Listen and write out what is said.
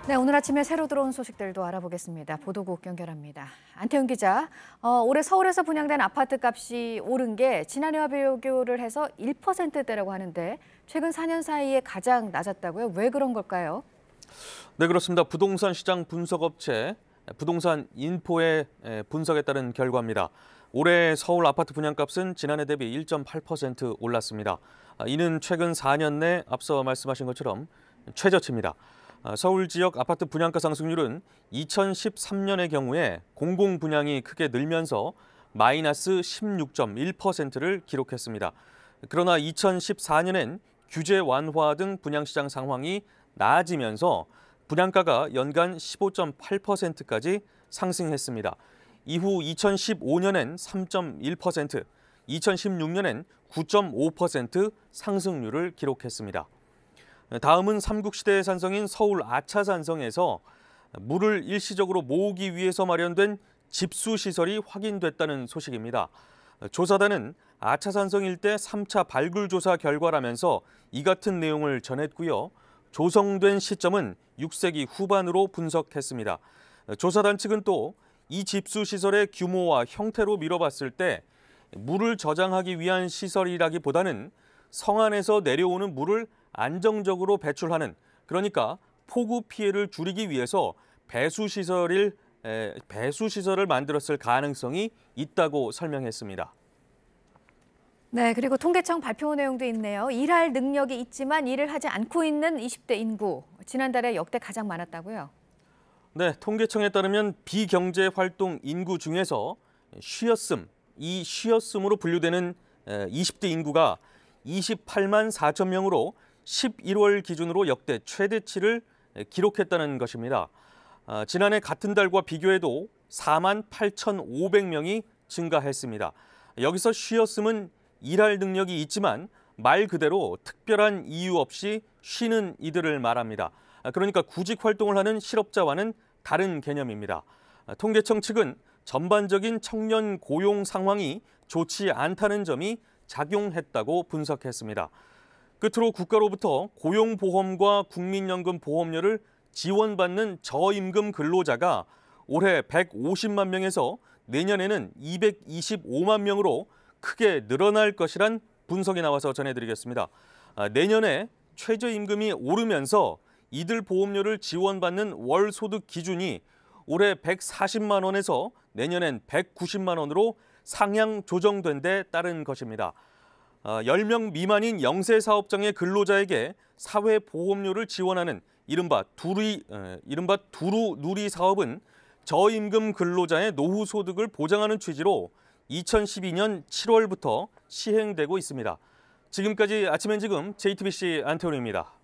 네, 오늘 아침에 새로 들어온 소식들도 알아보겠습니다. 보도국 연결합니다. 안태훈 기자, 올해 서울에서 분양된 아파트 값이 오른 게 지난해와 비교를 해서 1%대라고 하는데 최근 4년 사이에 가장 낮았다고요? 왜 그런 걸까요? 네, 그렇습니다. 부동산 시장 분석업체 부동산 인포의 분석에 따른 결과입니다. 올해 서울 아파트 분양값은 지난해 대비 1.8% 올랐습니다. 이는 최근 4년 내 앞서 말씀하신 것처럼 최저치입니다. 서울 지역 아파트 분양가 상승률은 2013년의 경우에 공공 분양이 크게 늘면서 마이너스 16.1%를 기록했습니다. 그러나 2014년엔 규제 완화 등 분양시장 상황이 나아지면서 분양가가 연간 15.8%까지 상승했습니다. 이후 2015년엔 3.1%, 2016년엔 9.5% 상승률을 기록했습니다. 다음은 삼국시대의 산성인 서울 아차산성에서 물을 일시적으로 모으기 위해서 마련된 집수시설이 확인됐다는 소식입니다. 조사단은 아차산성 일대 3차 발굴조사 결과라면서 이 같은 내용을 전했고요. 조성된 시점은 6세기 후반으로 분석했습니다. 조사단 측은 또 이 집수시설의 규모와 형태로 미뤄봤을 때 물을 저장하기 위한 시설이라기보다는 성 안에서 내려오는 물을 안정적으로 배출하는, 그러니까 폭우 피해를 줄이기 위해서 배수시설을 만들었을 가능성이 있다고 설명했습니다. 네, 그리고 통계청 발표 내용도 있네요. 일할 능력이 있지만 일을 하지 않고 있는 20대 인구, 지난달에 역대 가장 많았다고요? 네, 통계청에 따르면 비경제활동 인구 중에서 이 쉬었음으로 분류되는 20대 인구가 28만 4천 명으로 11월 기준으로 역대 최대치를 기록했다는 것입니다. 지난해 같은 달과 비교해도 4만 8,500명이 증가했습니다. 여기서 쉬었음은 일할 능력이 있지만 말 그대로 특별한 이유 없이 쉬는 이들을 말합니다. 그러니까 구직 활동을 하는 실업자와는 다른 개념입니다. 통계청 측은 전반적인 청년 고용 상황이 좋지 않다는 점이 작용했다고 분석했습니다. 끝으로 국가로부터 고용보험과 국민연금 보험료를 지원받는 저임금 근로자가 올해 150만 명에서 내년에는 225만 명으로 크게 늘어날 것이란 분석이 나와서 전해드리겠습니다. 내년에 최저임금이 오르면서 이들 보험료를 지원받는 월 소득 기준이 올해 140만 원에서 내년엔 190만 원으로 상향 조정된 데 따른 것입니다. 10명 미만인 영세 사업장의 근로자에게 사회보험료를 지원하는 이른바 두루 누리 사업은 저임금 근로자의 노후 소득을 보장하는 취지로 2012년 7월부터 시행되고 있습니다. 지금까지 아침엔 지금 JTBC 안태훈입니다.